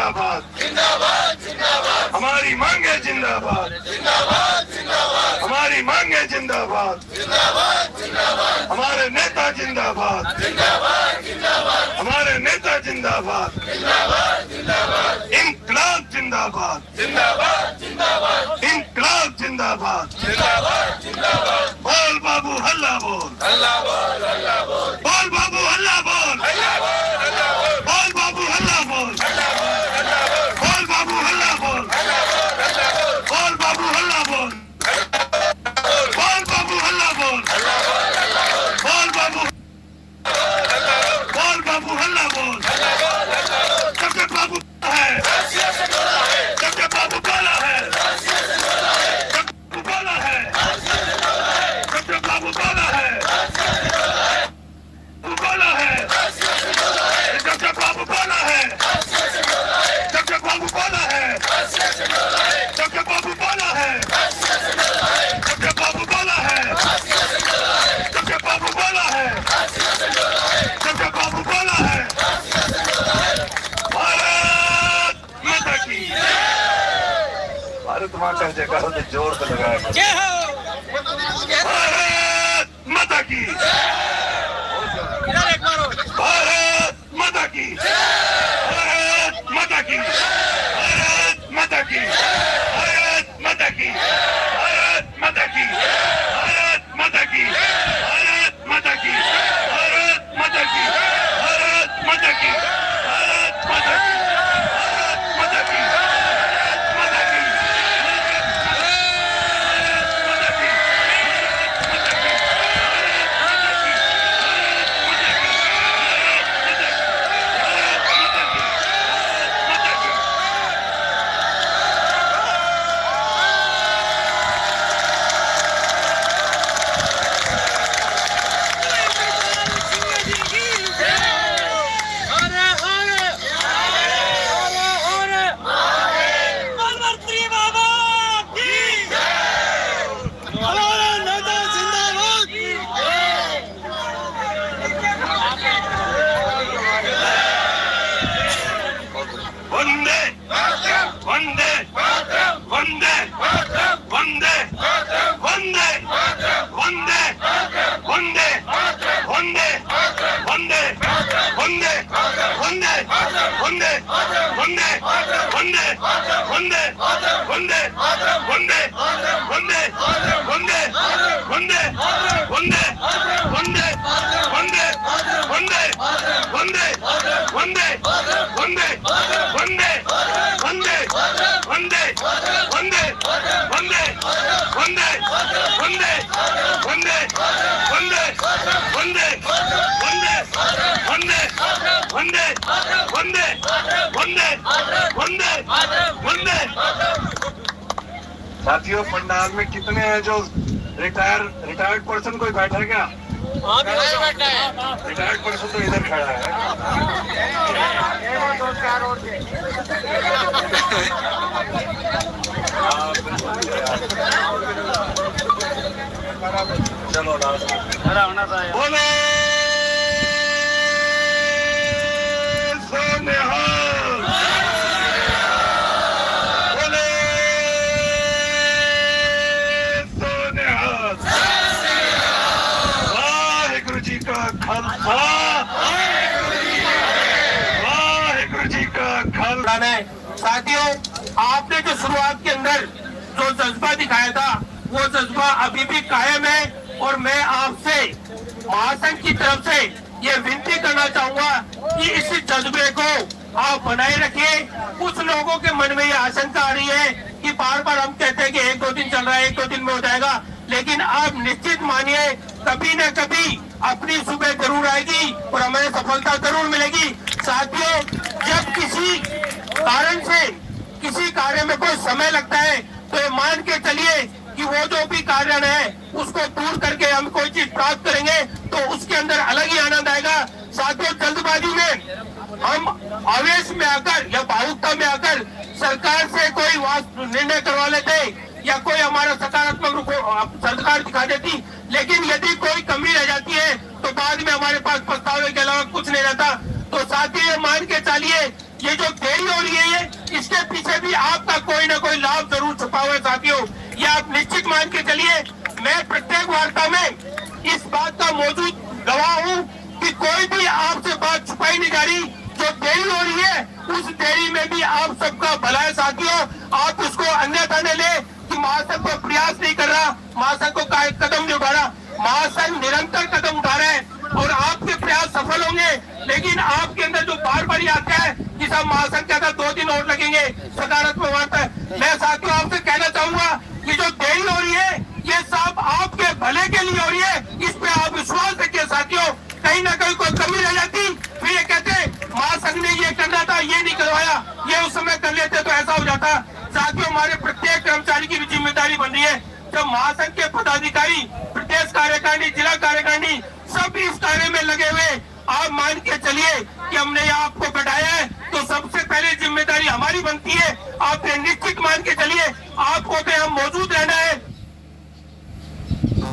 जिंदाबाद जिंदाबाद जिंदाबाद, हमारी मांगे जिंदाबाद जिंदाबाद जिंदाबाद, हमारी मांगे जिंदाबाद जिंदाबाद जिंदाबाद, हमारे नेता जिंदाबाद जिंदाबाद जिंदाबाद, हमारे नेता जिंदाबाद जिंदाबाद जिंदाबाद, इंकलाब जिंदाबाद जिंदाबाद जिंदाबाद, इंकलाब जिंदाबाद जिंदाबाद जिंदाबाद, बोल बाबू हल्ला बोल हल्ला बोल हल्ला बोल, बोल बाबू हल्ला बोल हल्ला बोल हल्ला बोल, बोल बाबू हल्ला बोल हल्ला बोल हल्ला बोल, बोल बाबू हल्ला बोल हल्ला बोल हल्ला बोल, बोल बाबू हल्ला बोल, बोल बाबू हल्ला बोल हल्ला बोल हल्ला बोल, बोल बाबू बोल बाबू हल्ला बोल हल्ला बोल हल्ला बोल, जब जब बाबू है जब जब बाबू बोला है जब बाबू बोला है जब जब बाबू बोला है बोला है जब जब बाबू बोला है जब जब बाबू बोला है जब जब बाबू बोला है जब जब बाबू बोला है जब जब बाबू बोला है जब जब बाबू बोला है, भारत माता की भारत माता जयकारा तो जोर से लगाया, जय हो भारत माता की, भारत माता की, भारत माता की, भारत माता की, भारत माता की, भारत माता की, भारत माता की, भारत माता की, भारत माता की, भारत माता की, भारत माता की, भारत माता की, माता की, साथियों, पंडाल में कितने हैं जो रिटायर्ड पर्सन कोई बैठा है क्या? रिटायर्ड पर्सन तो इधर खड़ा है। चलो बोले साथियों, आपने जो शुरुआत के अंदर जो जज्बा दिखाया था वो जज्बा अभी भी कायम है और मैं आपसे महासंघ की तरफ से ये विनती करना चाहूंगा कि इस जज्बे को आप बनाए रखिए। कुछ लोगों के मन में ये आशंका आ रही है कि बार बार हम कहते हैं कि 1-2 दिन चल रहा है, 1-2 दिन में हो जाएगा, लेकिन आप निश्चित मानिए कभी न कभी अपनी सुबह जरूर आएगी और हमें सफलता जरूर मिलेगी। साथियों, जब किसी कारण से किसी कार्य में कोई समय लगता है तो ये मान के चलिए कि वो जो भी कारण है उसको दूर करके हम कोई चीज प्राप्त करेंगे तो उसके अंदर अलग ही आनंद आएगा। साथियों, जल्दबाजी में हम आवेश में आकर या भावुकता में आकर सरकार से कोई निर्णय करवा लेते या कोई हमारा सकारात्मक सरकार दिखा देती, लेकिन यदि कोई कमी रह जाती है तो बाद में हमारे पास पछतावे के अलावा कुछ नहीं रहता। तो साथियों, मान के चलिए ये जो देरी हो रही है ये इसके पीछे भी आपका कोई ना कोई लाभ जरूर छुपा हुआ है साथियों। ये आप निश्चित मान के चलिए। मैं प्रत्येक वार्ता में इस बात का मौजूद गवाह हूँ कि कोई भी आपसे बात छुपाई नहीं जा रही। जो देरी हो रही है उस देरी में भी आप सबका भला है साथियों। आप उसको अन्यथा न ले कि महासंघ को प्रयास नहीं कर रहा, महासंघ को कदम नहीं उठा रहा। महासंघ निरंतर कदम उठा रहे हैं और आपके प्रयास सफल होंगे। लेकिन आपके अंदर जो बार बार आता है कि सब महासंघ के अंदर 2 दिन और लगेंगे, सकारात्मक वार्ता है। मैं साथियों आपसे कहना चाहूंगा कि जो देरी हो रही है ये सब आपके भले के लिए हो रही है। इस पे आप विश्वास रखिए साथियों। कहीं ना कहीं कोई कमी रह जाती फिर ये कहते महासंघ ने ये करना था, ये नहीं करवाया, ये उस समय कर लेते तो ऐसा हो जाता। साथियों हमारे प्रत्येक कर्मचारी की भी जिम्मेदारी बन रही है। जब महासंघ के पदाधिकारी, प्रदेश कार्यकारिणी, जिला कार्यकारिणी सब इस कार्य में लगे हुए, आप मान के चलिए कि हमने यहाँ आपको बैठाया है तो सबसे पहले जिम्मेदारी हमारी बनती है। आपने निश्चित मान के चलिए आपको तो यहाँ मौजूद रहना है,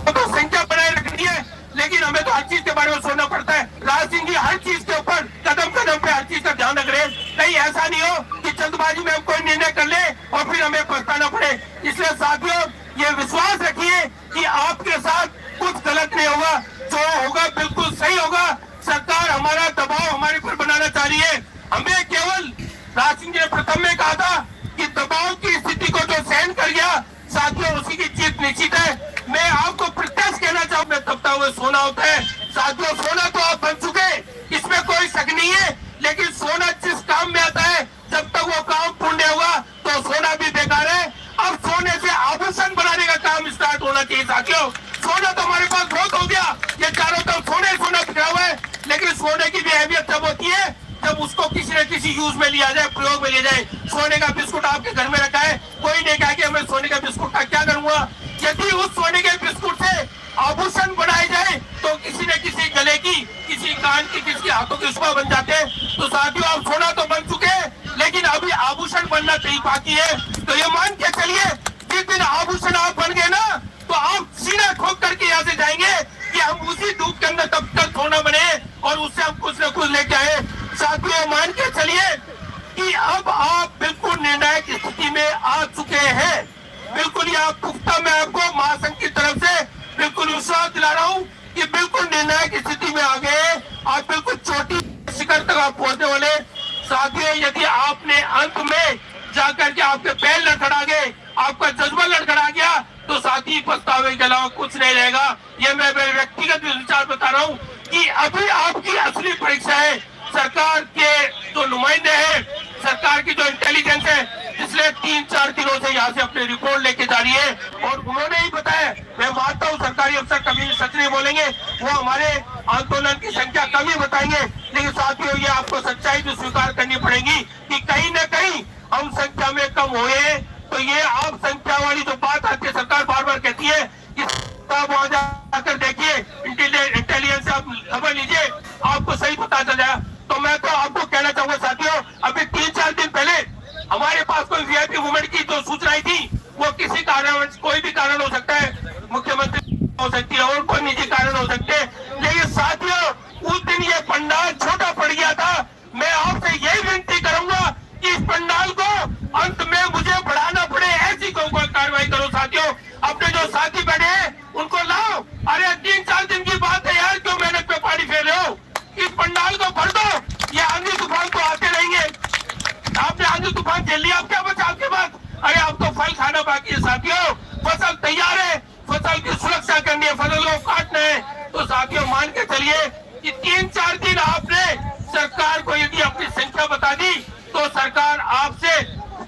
तो संख्या बनाए रखनी है। लेकिन हमें तो हर चीज के बारे में सोचना पड़ता है। राज सिंह जी हर चीज के ऊपर कदम कदम पे हर चीज का ध्यान रख रहे हैं। कहीं ऐसा नहीं हो कि जल्दबाजी में हम कोई निर्णय कर ले और फिर हमें पछताना पड़े। इसलिए साथियों ये विश्वास रखिए कि आपके साथ कुछ गलत नहीं होगा, जो होगा बिल्कुल सही होगा। सरकार हमारा दबाव हमारे पर बनाना चाह रही है। हमें केवल राज सिंह जी ने प्रथम में कहा था कि दबाव की स्थिति को जो सहन कर गया साथियों उसी की जीत निश्चित है। मैं आपको प्रत्यक्ष कहना चाहूँ, मैं तपता हुआ सोना होता है साथियों। सोना तो आप बन चुके, इसमें कोई शक नहीं है। लेकिन सोना जिस काम में आता है जब तक वो काम पूर्ण होगा तो सोना भी बेकार है। अब सोने से आभूषण बनाने का काम स्टार्ट होना चाहिए साथियों। सोना तो हमारे पास बहुत हो गया, ये चारों तरफ सोने सोना बिखरा हुआ है। लेकिन सोने की भी अहमियत तब होती है जब उसको किसी न किसी यूज में लिया जाए, प्रयोग में लिया जाए। सोने का बिस्कुट आपके घर में रखा है, कोई नहीं कहा कि मैं सोने का बिस्कुट का क्या करूंगा। यदि उस सोने के बिस्कुट से आभूषण बनाए जाए तो किसी न किसी गले की, किसी कान की, किसी हाथों की शोभा बन जाते हैं। तो साथियों आप सोना तो बन चुके हैं लेकिन अभी आभूषण बनना कहीं बाकी है। तो ये मान के चलिए जिस दिन आभूषण आप बन गए ना तो आप सीना ठोक करके यहाँ से जाएंगे कि हम उसी धूप के अंदर तब तक सोना बने और उससे हम कुछ न कुछ लेके आए। साथियों मान के चलिए कि अब आप बिल्कुल निर्णायक स्थिति में आ चुके हैं। बिल्कुल ये आप पुख्ता मैं आपको महासंघ की तरफ से बिल्कुल विश्वास दिला रहा हूँ कि बिल्कुल निर्णायक स्थिति में आ गए। आप बिल्कुल चोटी शिखर तक आप पहुंचने वाले। साथियों यदि आपने अंत में जाकर के आपके पैर लड़खड़ा गए, आपका जज्बा लड़खड़ा गया तो साथी पछतावे के अलावा कुछ नहीं रहेगा। ये मैं व्यक्तिगत विचार बता रहा हूँ कि अभी आपकी असली परीक्षा है। सरकार के जो नुमाइंदे हैं, सरकार की जो इंटेलिजेंस है पिछले 3-4 दिनों से यहाँ से अपनी रिपोर्ट लेके जा रही है और उन्होंने ही बताया। मैं मानता हूँ सरकारी अफसर कभी सच नहीं बोलेंगे, वो हमारे आंदोलन की संख्या कम ही बताएंगे। लेकिन साथियों ये आपको सच्चाई भी स्वीकार करनी पड़ेगी कि कहीं न कहीं हम संख्या में कम हुए। तो ये आप संख्या वाली जो बात आती है सरकार बार बार कहती है कि आप वहां जाकर देखिए, इंटेलिजेंस आप खबर लीजिए, आपको सही पता चल जाए। तो मैं तो आपको कहना चाहूंगा साथियों अभी 3-4 दिन पहले हमारे पास कोई वीआईपी मूवमेंट की जो सूचना आई थी वो किसी कारण, कोई भी कारण हो सकता है, मुख्यमंत्री हो सकती है और कोई निजी कारण हो सकते हैं। लेकिन साथियों उस दिन ये पंडाल छोटा पड़ गया था। मैं आपसे यही विनती करूंगा कि इस पंडाल को अंत में मुझे बढ़ाना पड़े, ऐसी कोई कार्रवाई करो साथियों। अपने जो साथी बैठे हैं उनको लाओ। अरे 3-4 दिन की बात है यार, क्यों मेहनत पे पानी फेर रहे हो? इस पंडाल को भर दो। ये आंधी तूफान तो आते रहेंगे, आपने आंधी तूफान झेल लिया, अब क्या बचा आपके पास? अरे अब तो फल खाना बाकी है साथियों। फसल तैयार है, फसल की सुरक्षा करनी है, फसल को काटना है। तो साथियों मान के चलिए कि 3-4 दिन आपने सरकार को यदि अपनी संख्या बता दी तो सरकार आपसे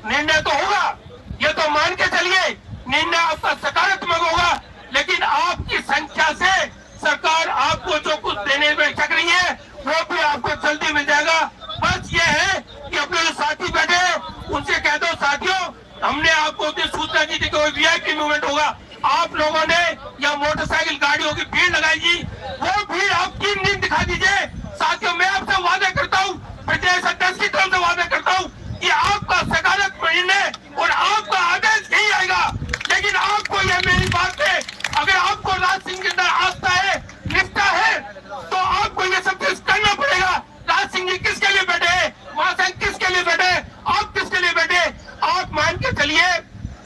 निर्णय तो होगा, ये तो मान के चलिए निर्णय आपका सकारात्मक होगा। लेकिन आपकी संख्या से सरकार आपको जो कुछ देने में चक रही है वो भी आपको जल्दी मिल जाएगा। बस ये है कि अपने जो साथी बैठे हैं उनसे कह दो साथियों हमने आपको सूचना दी थी कोई वीआईपी मूवमेंट होगा, आप लोगों ने या मोटरसाइकिल गाड़ियों की भीड़ लगाई जी, वो भीड़ आप 3 दिन दिखा दीजिए। साथियों मैं आपसे वादा करता हूँ, प्रदेश अध्यक्ष की तरफ से वादा करता हूँ कि आपका सकारात्मक निर्णय और आपका आदेश यही आएगा। लेकिन आपको यह मेरी बात है, अगर आपको राज सिंह के अंदर आस्था है, निष्ठा है तो आपको ये सब चीज करना पड़ेगा। राज सिंह जी किसके लिए बैठे हैं, महासंघ किसके लिए चलिए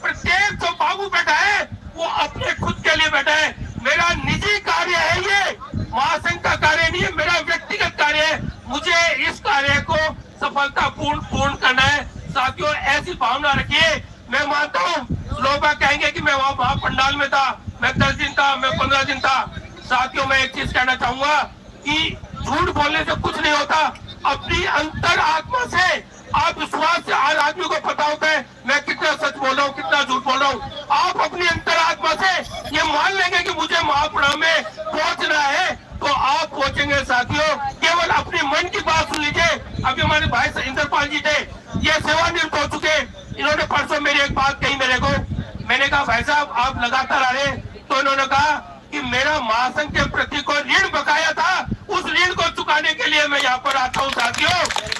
प्रत्येक जो बाबू बैठा है वो अपने खुद के लिए बैठा है। मेरा निजी कार्य है, ये महासंघ का कार्य नहीं है, मेरा व्यक्तिगत कार्य है। मुझे इस कार्य को सफलतापूर्ण करना है। साथियों, ऐसी भावना रखिए। मैं मानता हूँ लोग कहेंगे कि मैं वहाँ पंडाल में था, मैं 10 दिन था, मैं 15 दिन था। साथियों, मैं एक चीज कहना चाहूंगा कि झूठ बोलने से कुछ नहीं होता। अपनी अंतर आत्मा से आप विश्वास से, हर आदमी को पता होता है मैं कितना सच बोल रहा हूँ, कितना झूठ बोल रहा हूँ। आप अपनी अंतर आत्मा से ये मान लेंगे कि मुझे महाप्रणाम में पहुंचना है तो आप पहुंचेंगे। साथियों, केवल अपने मन की बात सुन लीजिए। अभी हमारे भाई इंद्रपाल जी थे, ये सेवानिवृत्त हो चुके। इन्होंने परसों मेरी एक बात कही मेरे को। मैंने कहा भाई साहब आप लगातार आ रहे, तो इन्होंने कहा कि मेरा महासंघ के प्रति को ऋण बकाया था, उस ऋण को चुकाने के लिए मैं यहाँ पर आता हूँ। साथियों,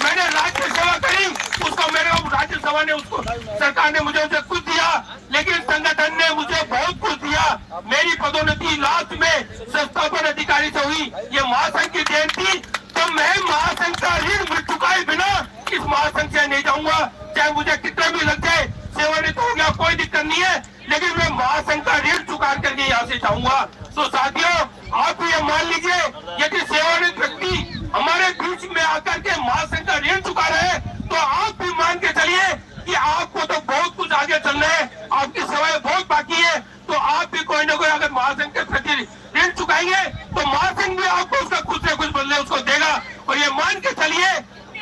मैंने राज्य सेवा करी, उसको मेरे राज्यसभा ने, उसको सरकार ने मुझे कुछ दिया, लेकिन संगठन ने मुझे बहुत कुछ दिया। मेरी पदोन्नति लास्ट में संस्थापन अधिकारी से हुई, ये महासंघ की देन थी। तो मैं महासंघ का ऋण चुकाए बिना इस महासंघ से नहीं जाऊंगा, चाहे मुझे कितना भी लग जाए। सेवानिवृत्त हो गया, कोई दिक्कत नहीं है, लेकिन मैं महासंघ का ऋण चुका करके यहाँ से जाऊंगा। तो साथियों, आप ये मान लीजिए यदि सेवानिवृत्त व्यक्ति हमारे बीच में आकर के महासंघ का ऋण चुका रहे हैं, तो आप भी मान के चलिए कि आपको तो बहुत कुछ आगे चलना है, आपकी सेवाएं बहुत बाकी है। तो आप भी कोई ना कोई अगर महासंघ के प्रति ऋण चुकाएंगे तो महासंघ भी आपको उसका कुछ न कुछ बदले उसको देगा। और ये मान के चलिए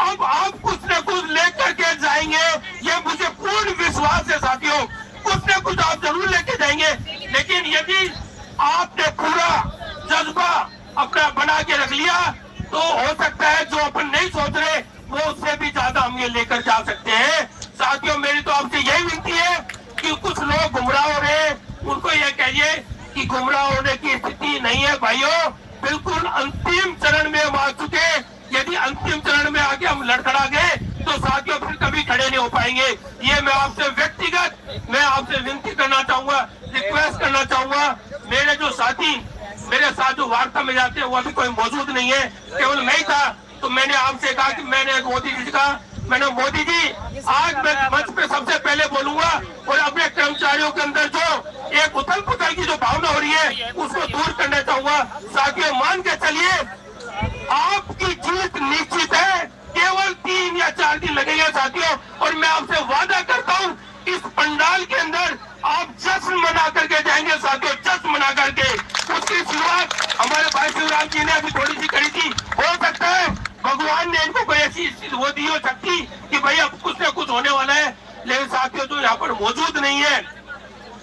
अब आप कुछ न कुछ लेकर के जाएंगे, ये मुझे पूर्ण विश्वास है। साथियों, कुछ न कुछ आप जरूर लेके जाएंगे, लेकिन यदि आपने पूरा जज्बा अपना बना के रख लिया तो हो सकता है जो अपन नहीं सोच रहे वो उससे भी ज्यादा हम ये लेकर जा सकते हैं। साथियों, मेरी तो आपसे यही विनती है कि कुछ लोग गुमराह हो रहे हैं, उनको ये कहिए कि गुमराह होने की स्थिति नहीं है भाइयों। बिल्कुल अंतिम चरण में हम आ चुके। यदि अंतिम चरण में आके हम लड़खड़ा गए तो साथियों फिर कभी खड़े नहीं हो पाएंगे। ये मैं आपसे व्यक्तिगत मैं आपसे विनती करना चाहूंगा, रिक्वेस्ट करना चाहूंगा। मेरे जो साथी मेरे साथ जो वार्ता में जाते हैं वो अभी कोई मौजूद नहीं है, केवल मैं ही था। तो मैंने आपसे कहा कि मैंने मोदी जी से कहा, मैंने मोदी जी आज मैं मंच पे सबसे पहले बोलूंगा और अपने कर्मचारियों के अंदर जो एक उथल पुथल की जो भावना हो रही है उसको दूर करना चाहूंगा। साथियों, मान के चलिए आपकी जीत निश्चित है, केवल 3 या 4 दिन लगेंगे साथियों। और मैं आपसे वादा करता हूँ इस पंडाल के अंदर आप जश्न मना करके जाएंगे साथियों, जश्न मना करके। उसकी शुरुआत हमारे भाई शिवराम जी ने अभी थोड़ी सी करी थी। हो सकता है भगवान ने इनको कोई ऐसी वो दी हो सकती कि भाई अब कुछ न कुछ होने वाला है, लेकिन साथियों जो यहाँ पर मौजूद नहीं है,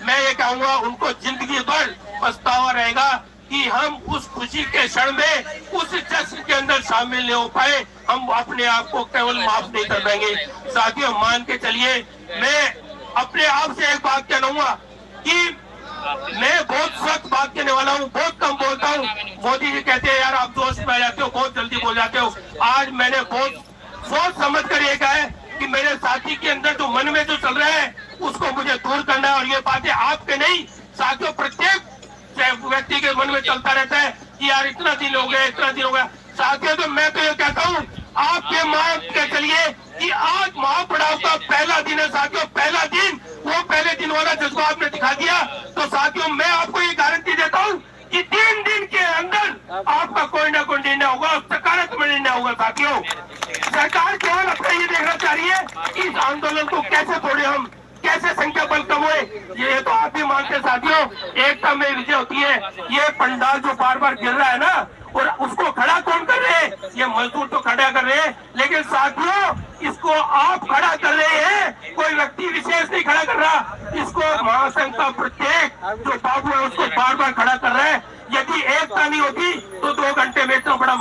मैं ये कहूंगा उनको जिंदगी भर पछतावा रहेगा कि हम उस खुशी के क्षण में उस जश्न के अंदर शामिल नहीं हो पाए। हम अपने आप को केवल माफ नहीं कर देंगे। साथियों, मान के चलिए मैं अपने आप से एक बात कहूंगा कि मैं बहुत सख्त बात कहने वाला हूँ, बहुत कम बोलता हूँ। मोदी जी कहते हैं यार आप जोश में आ जाते हो, बहुत जल्दी बोल जाते हो। आज मैंने बहुत सोच समझ कर ये कहा है कि मेरे साथी के अंदर जो मन में जो चल रहा है उसको मुझे दूर करना है। और ये बातें आपके नहीं साथियों, प्रत्येक व्यक्ति के मन में चलता रहता है कि यार इतना दिन हो गया, इतना दिन हो गया। साथियों, तो मैं तो ये कहता हूँ आपके मान के चलिए कि आज महापड़ाव का पहला दिन है साथियों, पहला दिन। वो पहले दिन वाला जज्बा आपने दिखा दिया। तो साथियों, मैं आपको ये गारंटी देता हूँ कि 3 दिन के अंदर आपका कोई ना कोई निर्णय होगा, सकारात्मक निर्णय होगा। साथियों, सरकार केवल अपना ये देखना चाह रही है कि इस आंदोलन को कैसे तोड़े, हम कैसे संख्या बल कम हुए। ये तो आप भी मानते साथियों, एकता में विजय होती है। ये पंडाल जो बार बार गिर रहा है ना, और उसको खड़ा कौन कर रहे हैं? ये मजदूर तो खड़ा कर रहे हैं, लेकिन साथियों इसको आप खड़ा कर रहे हैं, कोई व्यक्ति विशेष नहीं खड़ा कर रहा। इसको महासंघ का प्रत्येक जो बाबू है उसको बार बार खड़ा कर रहा है। यदि एकता नहीं होती तो 2 घंटे में इतना बड़ा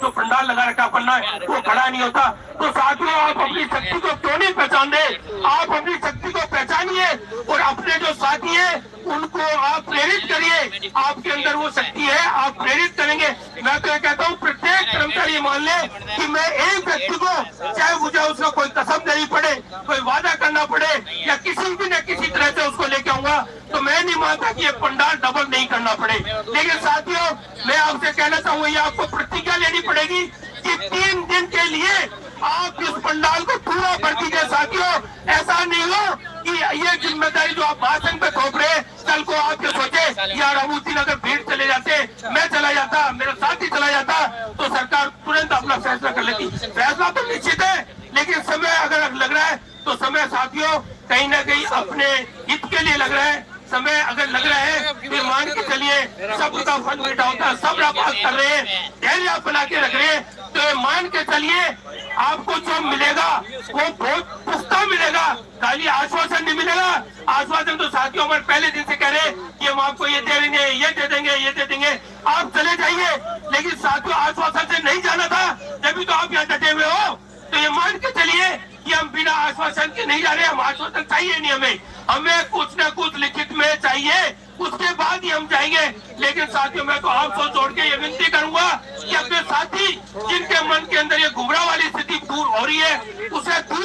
जो पंडाल लगा रखा पन्ना है वो खड़ा नहीं होता। तो साथियों, आप अपनी शक्ति को क्यों नहीं पहचान रहे? आप अपनी शक्ति को पहचानिए और अपने जो साथी है उनको आप प्रेरित करिए। आपके अंदर वो शक्ति है, आप प्रेरित करेंगे। मैं तो ये कहता हूँ प्रत्येक कर्मचारी मान ले कि मैं एक व्यक्ति को, चाहे मुझे उसका कोई कसम देनी पड़े, कोई वादा करना पड़े या किसी भी न किसी तरह से उसको लेके आऊंगा, तो मैं नहीं मानता कि ये पंडाल डबल नहीं करना पड़े। लेकिन साथियों, मैं आपसे कहना चाहूंगा ये आपको प्रतिज्ञा लेनी पड़ेगी कि 3 दिन के लिए आप इस पंडाल को पूरा कर दीजिए। साथियों, ऐसा नहीं हो कि ये जिम्मेदारी जो आप महासंघ पे थोप रहे, कल को आप ये सोचे यार अबूद्दीन अगर भीड़ चले जाते, मैं चला जाता, मेरा साथी चला जाता, तो सरकार तुरंत अपना फैसला कर लेती। फैसला तो निश्चित है, लेकिन समय अगर लग रहा है तो समय साथियों कहीं ना कहीं अपने हित के लिए लग रहा है। समय अगर लग रहा है फिर मान के चलिए सबका फल बेटा होता है, सब बात कर रहे हैं, धैर्य आप बना के रख रहे हैं, तो मान के चलिए आपको जो मिलेगा वो बहुत पुख्ता मिलेगा, खाली आश्वासन नहीं मिलेगा। आश्वासन तो साथियों हमारे पहले दिन से कह रहे हैं कि हम आपको ये दे देंगे, ये दे देंगे, ये दे देंगे, आप चले जाइए। लेकिन साथियों आश्वासन से नहीं जाना था, जब तो आप यहाँ डटे हुए हो। तो ये मान के चलिए कि हम बिना आश्वासन के नहीं जा रहे, हम आश्वासन चाहिए नहीं, हमें कुछ न कुछ लिखित में चाहिए, उसके बाद ही हम जाएंगे। लेकिन साथियों मैं तो आपसे जोड़ के ये विनती करूंगा कि अपने साथी जिनके मन के अंदर ये गुमराह वाली स्थिति दूर हो रही है, उसे दूर